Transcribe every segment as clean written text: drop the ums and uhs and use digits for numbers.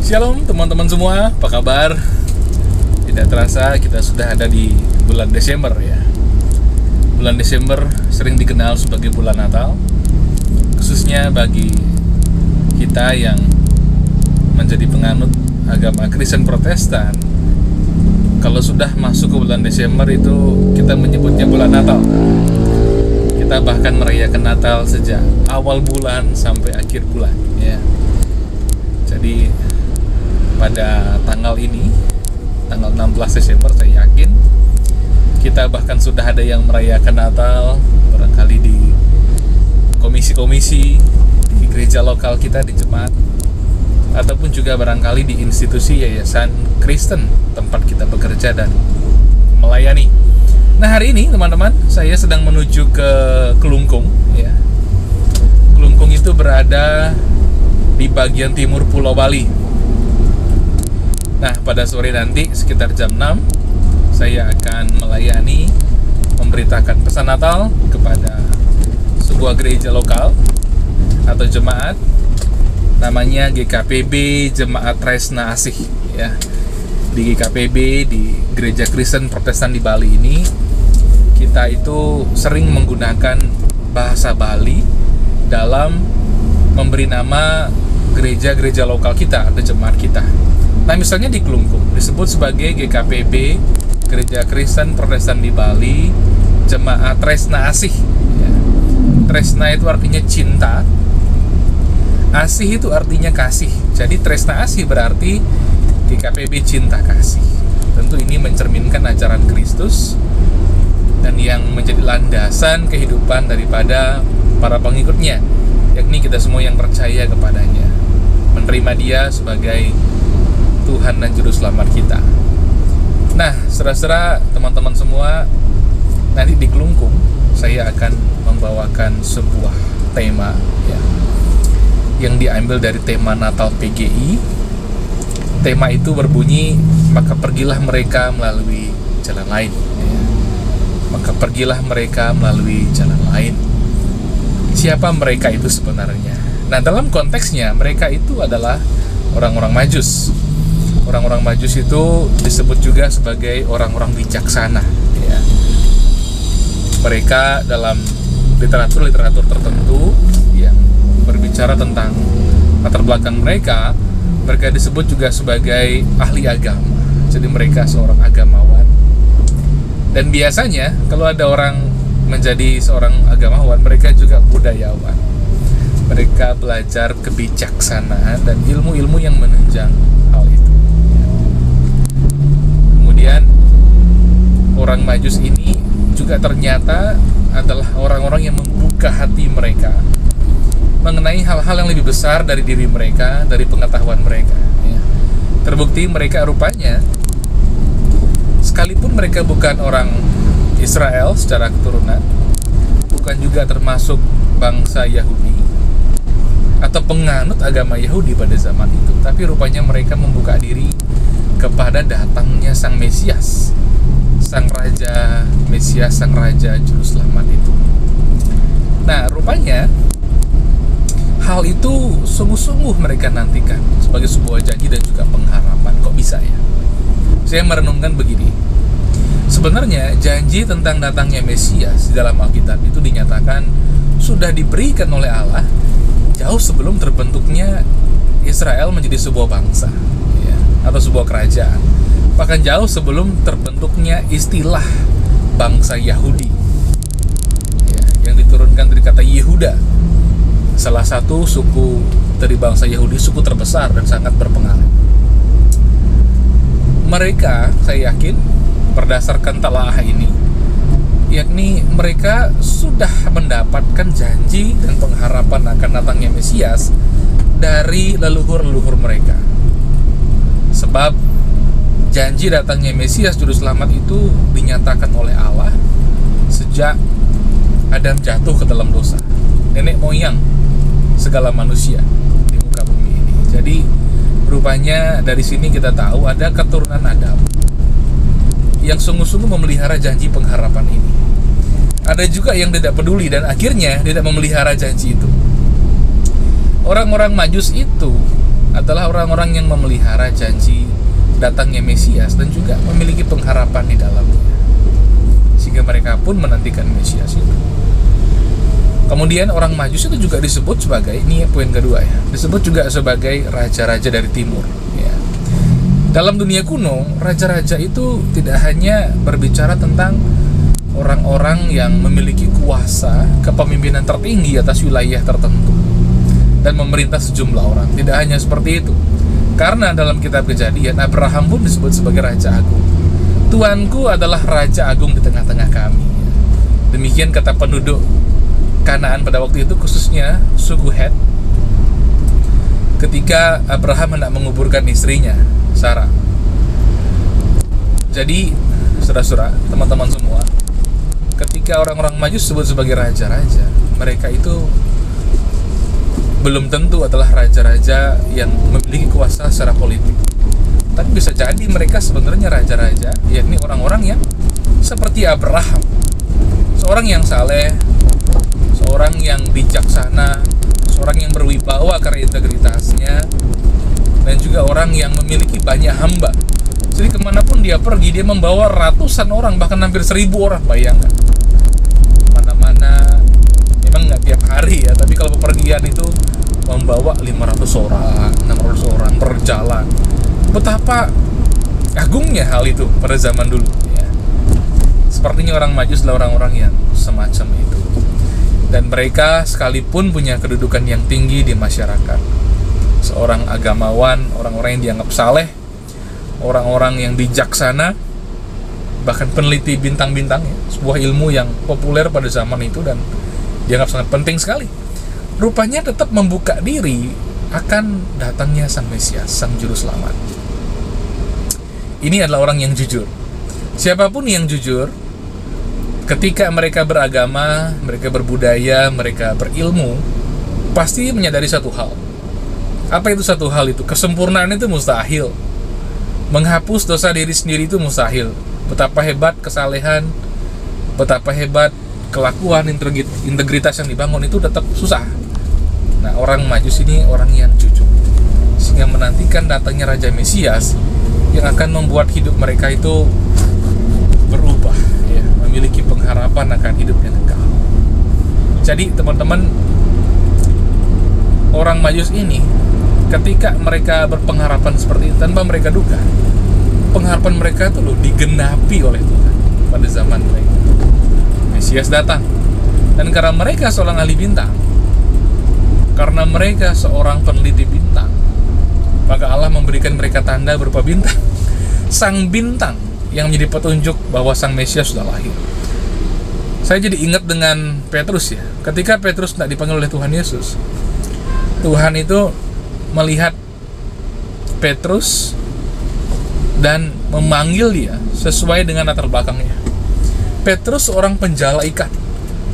Shalom teman-teman semua, apa kabar? Tidak terasa kita sudah ada di bulan Desember ya. Bulan Desember sering dikenal sebagai bulan Natal, khususnya bagi kita yang menjadi penganut agama Kristen Protestan. Kalau sudah masuk ke bulan Desember itu kita menyebutnya bulan Natal. Kita bahkan merayakan Natal sejak awal bulan sampai akhir bulan ya. Jadi pada tanggal ini, tanggal 16 Desember, saya yakin kita bahkan sudah ada yang merayakan Natal, barangkali di komisi-komisi di gereja lokal kita, di jemaat, ataupun juga barangkali di institusi yayasan Kristen tempat kita bekerja dan melayani. Nah, hari ini teman-teman, saya sedang menuju ke Kelungkung ya. Kelungkung itu berada di bagian timur Pulau Bali. Nah, pada sore nanti sekitar jam 6 saya akan melayani, memberitakan pesan Natal kepada sebuah gereja lokal atau jemaat, namanya GKPB Jemaat Tresna Asih ya. Di GKPB, di Gereja Kristen Protestan di Bali ini, kita itu sering menggunakan bahasa Bali dalam memberi nama gereja-gereja lokal kita atau jemaat kita. Nah, misalnya di Kelungkung disebut sebagai GKPB, Gereja Kristen Protestan di Bali, Jemaat Tresna Asih ya. Tresna itu artinya cinta, Asih itu artinya kasih. Jadi Tresna Asih berarti GKPB cinta kasih. Tentu ini mencerminkan ajaran Kristus dan yang menjadi landasan kehidupan daripada para pengikutnya, yakni kita semua yang percaya kepadanya, menerima Dia sebagai Tuhan dan Juru Selamat kita. Nah, saudara-saudara, teman-teman semua, nanti di Kelungkung saya akan membawakan sebuah tema ya, yang diambil dari tema Natal PGI. Tema itu berbunyi, maka pergilah mereka melalui jalan lain ya. Maka pergilah mereka melalui jalan lain. Siapa mereka itu sebenarnya? Nah, dalam konteksnya mereka itu adalah orang-orang Majus. Orang-orang Majus itu disebut juga sebagai orang-orang bijaksana ya. Mereka dalam literatur tertentu yang berbicara tentang latar belakang mereka disebut juga sebagai ahli agama. Jadi mereka seorang agamawan. Dan biasanya kalau ada orang menjadi seorang agamawan, mereka juga budayawan. Mereka belajar kebijaksanaan dan ilmu-ilmu yang menunjang hal itu. Kemudian orang Majus ini juga ternyata adalah orang-orang yang membuka hati mereka mengenai hal-hal yang lebih besar dari diri mereka, dari pengetahuan mereka ya. Terbukti mereka rupanya, sekalipun mereka bukan orang Israel secara keturunan, bukan juga termasuk bangsa Yahudi atau penganut agama Yahudi pada zaman itu, tapi rupanya mereka membuka diri kepada datangnya Sang Mesias, Sang Raja Mesias, Sang Raja Juru Selamat itu. Nah, rupanya hal itu sungguh-sungguh mereka nantikan sebagai sebuah janji dan juga pengharapan. Kok bisa ya? Saya merenungkan begini. Sebenarnya janji tentang datangnya Mesias di dalam Alkitab itu dinyatakan sudah diberikan oleh Allah jauh sebelum terbentuknya Israel menjadi sebuah bangsa ya, atau sebuah kerajaan. Bahkan jauh sebelum terbentuknya istilah bangsa Yahudi ya, yang diturunkan dari kata Yehuda, salah satu suku dari bangsa Yahudi, suku terbesar dan sangat berpengaruh. Mereka, saya yakin, berdasarkan talaah ini, yakni mereka sudah mendapatkan janji dan pengharapan akan datangnya Mesias dari leluhur-leluhur mereka. Sebab janji datangnya Mesias Juru Selamat itu dinyatakan oleh Allah sejak Adam jatuh ke dalam dosa, nenek moyang segala manusia di muka bumi ini. Jadi rupanya dari sini kita tahu ada keturunan Adam yang sungguh-sungguh memelihara janji pengharapan ini. Ada juga yang tidak peduli dan akhirnya tidak memelihara janji itu. Orang-orang Majus itu adalah orang-orang yang memelihara janji datangnya Mesias dan juga memiliki pengharapan di dalamnya, sehingga mereka pun menantikan Mesias itu. Kemudian orang Majus itu juga disebut sebagai, ini poin kedua ya, disebut juga sebagai raja-raja dari timur ya. Dalam dunia kuno, raja-raja itu tidak hanya berbicara tentang orang-orang yang memiliki kuasa kepemimpinan tertinggi atas wilayah tertentu dan memerintah sejumlah orang. Tidak hanya seperti itu, karena dalam kitab Kejadian, Abraham pun disebut sebagai raja agung. Tuanku adalah raja agung di tengah-tengah kami. Demikian kata penduduk Kanaan pada waktu itu, khususnya suku Het, ketika Abraham hendak menguburkan istrinya Sarah. Jadi saudara-saudara, teman-teman semua, ketika orang-orang Majus disebut sebagai raja-raja, mereka itu belum tentu adalah raja-raja yang memiliki kuasa secara politik. Tapi bisa jadi mereka sebenarnya raja-raja, yakni orang-orang yang seperti Abraham, seorang yang saleh, seorang yang bijaksana, seorang yang berwibawa karena integritasnya, dan juga orang yang memiliki banyak hamba. Jadi kemanapun dia pergi, dia membawa ratusan orang, bahkan hampir 1000 orang, bayangkan. Mana-mana, memang nggak tiap hari ya, tapi kalau bepergian itu membawa 500 orang, 600 orang berjalan. Betapa agungnya hal itu pada zaman dulu ya. Sepertinya orang Majus adalah orang-orang yang semacam itu. Dan mereka sekalipun punya kedudukan yang tinggi di masyarakat, seorang agamawan, orang-orang yang dianggap saleh, orang-orang yang bijaksana, bahkan peneliti bintang-bintang ya, sebuah ilmu yang populer pada zaman itu dan dianggap sangat penting sekali, rupanya tetap membuka diri akan datangnya Sang Mesias, Sang Juru Selamat. Ini adalah orang yang jujur. Siapapun yang jujur, ketika mereka beragama, mereka berbudaya, mereka berilmu, pasti menyadari satu hal. Apa itu satu hal itu? Kesempurnaan itu mustahil. Menghapus dosa diri sendiri itu mustahil. Betapa hebat kesalehan, betapa hebat kelakuan, integritas yang dibangun itu tetap susah. Nah, orang Majus ini orang yang jujur, sehingga menantikan datangnya Raja Mesias yang akan membuat hidup mereka itu berubah ya, memiliki pengharapan akan hidup yang kekal. Jadi teman-teman, orang Majus ini ketika mereka berpengharapan seperti itu tanpa mereka duga, pengharapan mereka itu loh digenapi oleh Tuhan pada zaman mereka. Mesias datang, dan karena mereka seorang ahli bintang, karena mereka seorang peneliti bintang, maka Allah memberikan mereka tanda berupa bintang, sang bintang yang menjadi petunjuk bahwa Sang Mesias sudah lahir. Saya jadi ingat dengan Petrus ya. Ketika Petrus tidak dipanggil oleh Tuhan Yesus, Tuhan itu melihat Petrus dan memanggil dia sesuai dengan latar belakangnya. Petrus seorang penjala ikan.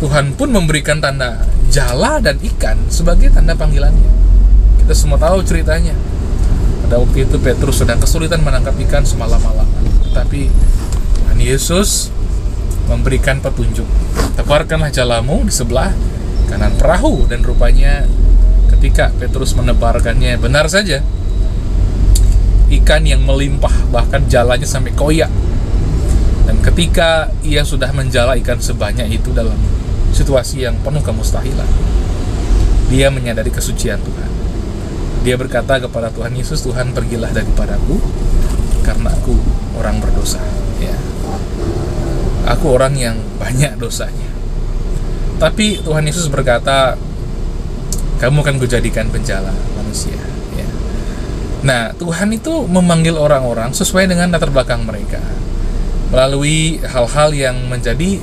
Tuhan pun memberikan tanda jala dan ikan sebagai tanda panggilannya. Kita semua tahu ceritanya. Pada waktu itu Petrus sedang kesulitan menangkap ikan semalam-malaman, tetapi Tuhan Yesus memberikan petunjuk. Tebarkanlah jalamu di sebelah kanan perahu, dan rupanya ketika Petrus menebarkannya, benar saja ikan yang melimpah, bahkan jalanya sampai koyak. Dan ketika ia sudah menjala ikan sebanyak itu dalam situasi yang penuh kemustahilan, dia menyadari kesucian Tuhan. Dia berkata kepada Tuhan Yesus, Tuhan, pergilah daripadaku, karena aku orang berdosa ya. Aku orang yang banyak dosanya. Tapi Tuhan Yesus berkata, kamu akan kujadikan penjala manusia ya. Nah, Tuhan itu memanggil orang-orang sesuai dengan latar belakang mereka, melalui hal-hal yang menjadi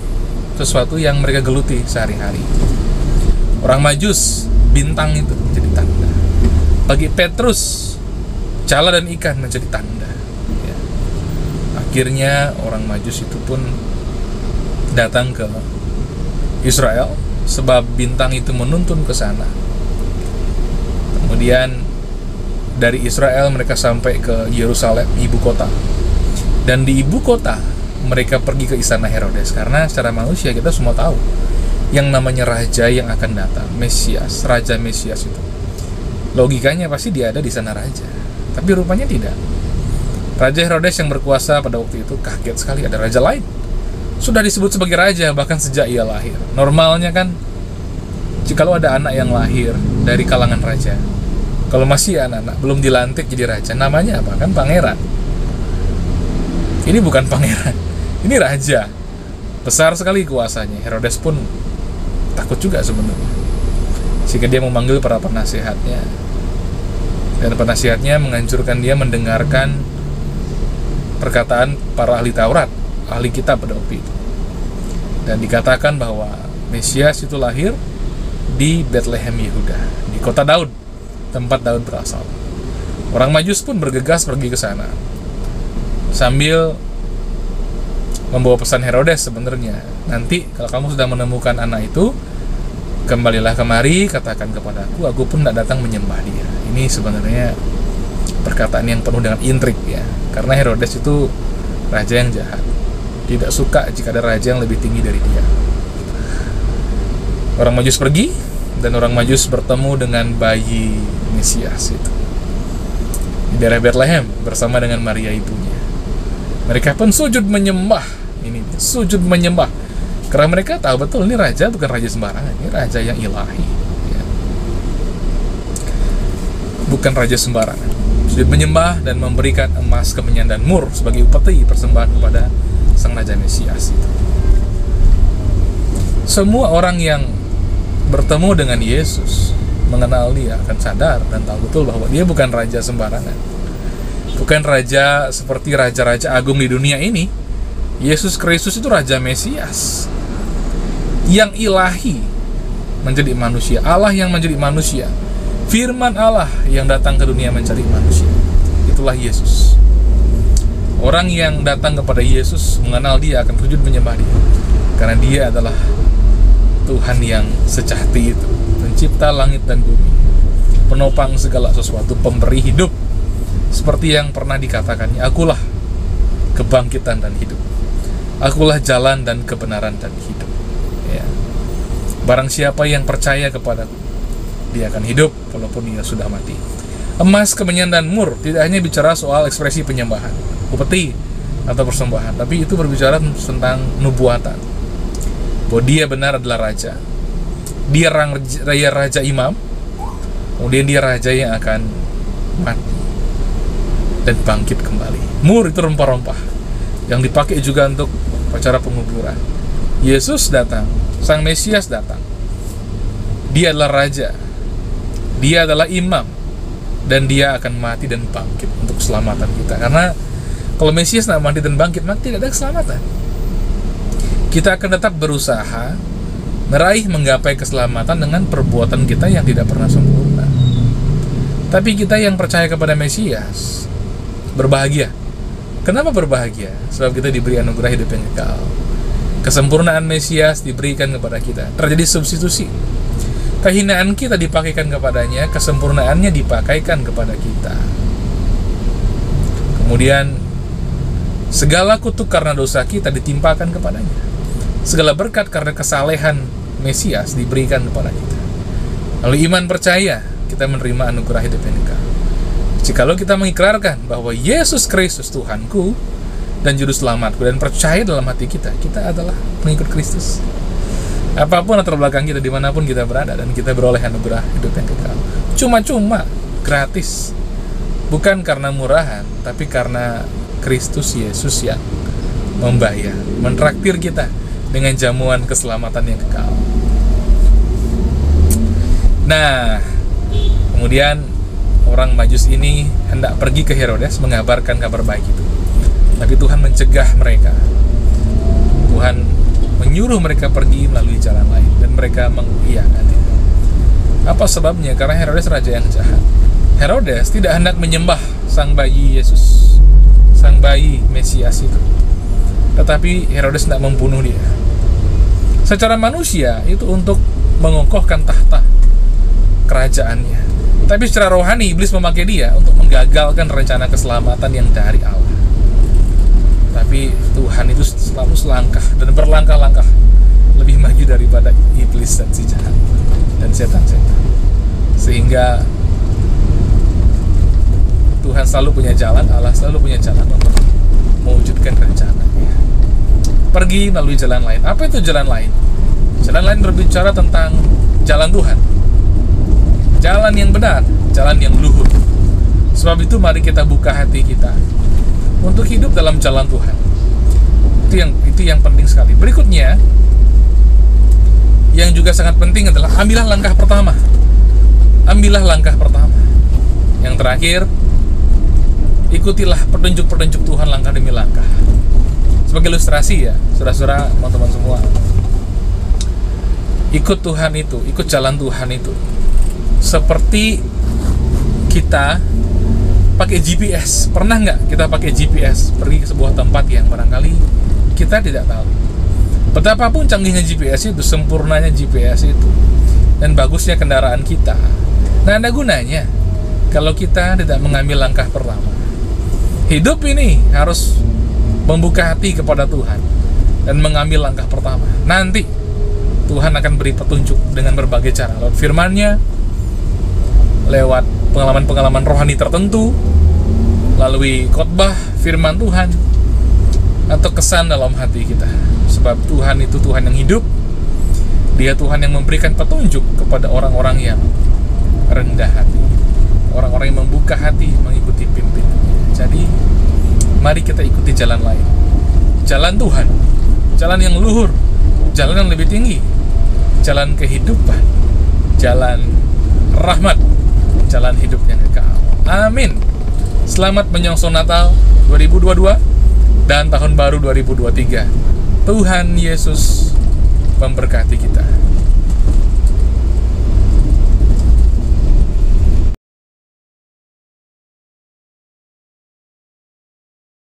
sesuatu yang mereka geluti sehari-hari. Orang Majus, bintang itu menjadi tanda. Bagi Petrus, jala dan ikan menjadi tanda ya. Akhirnya orang Majus itu pun datang ke Israel, sebab bintang itu menuntun ke sana. Kemudian dari Israel mereka sampai ke Yerusalem, ibu kota. Dan di ibu kota mereka pergi ke istana Herodes, karena secara manusia kita semua tahu yang namanya raja yang akan datang, Mesias, Raja Mesias Logikanya pasti dia ada di sana raja. Tapi rupanya tidak. Raja Herodes yang berkuasa pada waktu itu kaget sekali ada raja lain. Sudah disebut sebagai raja bahkan sejak ia lahir. Normalnya kan, jikalau ada anak yang lahir dari kalangan raja, kalau masih anak-anak, belum dilantik jadi raja, namanya apa? Kan pangeran. Ini bukan pangeran, ini raja. Besar sekali kuasanya. Herodes pun takut juga sebenarnya. Sehingga dia memanggil para penasihatnya. Dan penasihatnya menganjurkan dia mendengarkan perkataan para ahli Taurat, ahli kitab pada waktu itu. Dan dikatakan bahwa Mesias itu lahir di Bethlehem Yehuda, di kota Daud, tempat Daud berasal. Orang Majus pun bergegas pergi ke sana sambil membawa pesan Herodes sebenarnya. Nanti kalau kamu sudah menemukan anak itu, kembalilah kemari, katakan kepadaku, aku pun tidak datang menyembah dia. Ini sebenarnya perkataan yang penuh dengan intrik ya, karena Herodes itu raja yang jahat, tidak suka jika ada raja yang lebih tinggi dari dia. Orang Majus pergi, dan orang Majus bertemu dengan bayi Mesias itu di daerah Bethlehem bersama dengan Maria ibunya. Mereka pun sujud menyembah. Ini sujud menyembah karena mereka tahu betul ini raja bukan raja sembarangan, ini raja yang ilahi ya. Bukan raja sembarangan. Sujud menyembah dan memberikan emas, kemenyan, dan mur sebagai upeti persembahan kepada sang raja Mesias itu. Semua orang yang bertemu dengan Yesus, mengenal dia, akan sadar dan tahu betul bahwa dia bukan raja sembarangan, bukan raja seperti raja-raja agung di dunia ini. Yesus Kristus itu raja Mesias yang ilahi menjadi manusia, Allah yang menjadi manusia, firman Allah yang datang ke dunia mencari manusia. Itulah Yesus. Orang yang datang kepada Yesus, mengenal dia, akan sujud menyembah dia, karena dia adalah Tuhan yang sejati itu, pencipta langit dan bumi, penopang segala sesuatu, pemberi hidup. Seperti yang pernah dikatakannya, akulah kebangkitan dan hidup, akulah jalan dan kebenaran dan hidup ya. Barang siapa yang percaya kepadaku, dia akan hidup walaupun dia sudah mati. Emas, kemenyan, dan mur tidak hanya bicara soal ekspresi penyembahan, upeti atau persembahan, tapi itu berbicara tentang nubuatan, bahwa dia benar adalah raja. Dia raja imam, kemudian dia raja yang akan mati dan bangkit kembali. Mur itu rempah-rempah yang dipakai juga untuk acara penguburan. Yesus datang, sang Mesias datang. Dia adalah raja, dia adalah imam, dan dia akan mati dan bangkit untuk keselamatan kita. Karena kalau Mesias tidak mati dan bangkit, maka tidak ada keselamatan. Kita akan tetap berusaha meraih menggapai keselamatan dengan perbuatan kita yang tidak pernah sempurna. Tapi kita yang percaya kepada Mesias berbahagia. Kenapa berbahagia? Sebab kita diberi anugerah hidup yang kekal. Kesempurnaan Mesias diberikan kepada kita. Terjadi substitusi. Kehinaan kita dipakaikan kepadanya, kesempurnaannya dipakaikan kepada kita. Kemudian segala kutuk karena dosa kita ditimpakan kepadanya. Segala berkat karena kesalehan Mesias diberikan kepada kita. Lalu iman percaya, kita menerima anugerah hidup yang kekal. Jikalau kita mengikrarkan bahwa Yesus Kristus Tuhanku dan Juru Selamatku, dan percaya dalam hati kita, kita adalah pengikut Kristus. Apapun latar belakang kita, dimanapun kita berada, dan kita beroleh anugerah hidup yang kekal. Cuma-cuma, gratis. Bukan karena murahan, tapi karena Kristus Yesus yang membayar, mentraktir kita dengan jamuan keselamatan yang kekal. Nah, kemudian orang Majus ini hendak pergi ke Herodes mengabarkan kabar baik itu. Tapi Tuhan mencegah mereka. Tuhan menyuruh mereka pergi melalui jalan lain, dan mereka mengiyakannya. Apa sebabnya? Karena Herodes raja yang jahat. Herodes tidak hendak menyembah sang bayi Yesus, sang bayi Mesias itu. Tetapi Herodes hendak membunuh dia. Secara manusia itu untuk mengokohkan tahta kerajaannya. Tapi secara rohani iblis memakai dia untuk menggagalkan rencana keselamatan yang dari Allah. Tapi Tuhan itu selalu selangkah dan berlangkah-langkah lebih maju daripada iblis dan si jahat dan setan-setan. Sehingga Tuhan selalu punya jalan, Allah selalu punya jalan untuk mewujudkan rencananya. Pergi melalui jalan lain. Apa itu jalan lain? Jalan lain berbicara tentang jalan Tuhan, jalan yang benar, jalan yang luhur. Sebab itu mari kita buka hati kita untuk hidup dalam jalan Tuhan. Itu yang penting sekali. Berikutnya, yang juga sangat penting adalah ambillah langkah pertama. Ambillah langkah pertama. Yang terakhir, ikutilah petunjuk-petunjuk Tuhan langkah demi langkah. Sebagai ilustrasi ya, saudara-saudara, teman-teman semua, ikut Tuhan itu, ikut jalan Tuhan itu seperti kita pakai GPS. Pernah nggak kita pakai GPS pergi ke sebuah tempat yang barangkali kita tidak tahu? Betapapun canggihnya GPS itu, sempurnanya GPS itu, dan bagusnya kendaraan kita, nah ada gunanya kalau kita tidak mengambil langkah pertama. Hidup ini harus membuka hati kepada Tuhan dan mengambil langkah pertama. Nanti Tuhan akan beri petunjuk dengan berbagai cara, lewat firman-Nya, lewat pengalaman-pengalaman rohani tertentu, melalui khotbah firman Tuhan, atau kesan dalam hati kita. Sebab Tuhan itu Tuhan yang hidup. Dia Tuhan yang memberikan petunjuk kepada orang-orang yang rendah hati, orang-orang yang membuka hati mengikuti pimpinan. Jadi mari kita ikuti jalan lain, jalan Tuhan, jalan yang luhur, jalan yang lebih tinggi, jalan kehidupan, jalan rahmat, jalan hidup yang kekal. Amin. Selamat menyongsong Natal 2022 dan Tahun Baru 2023. Tuhan Yesus memberkati kita.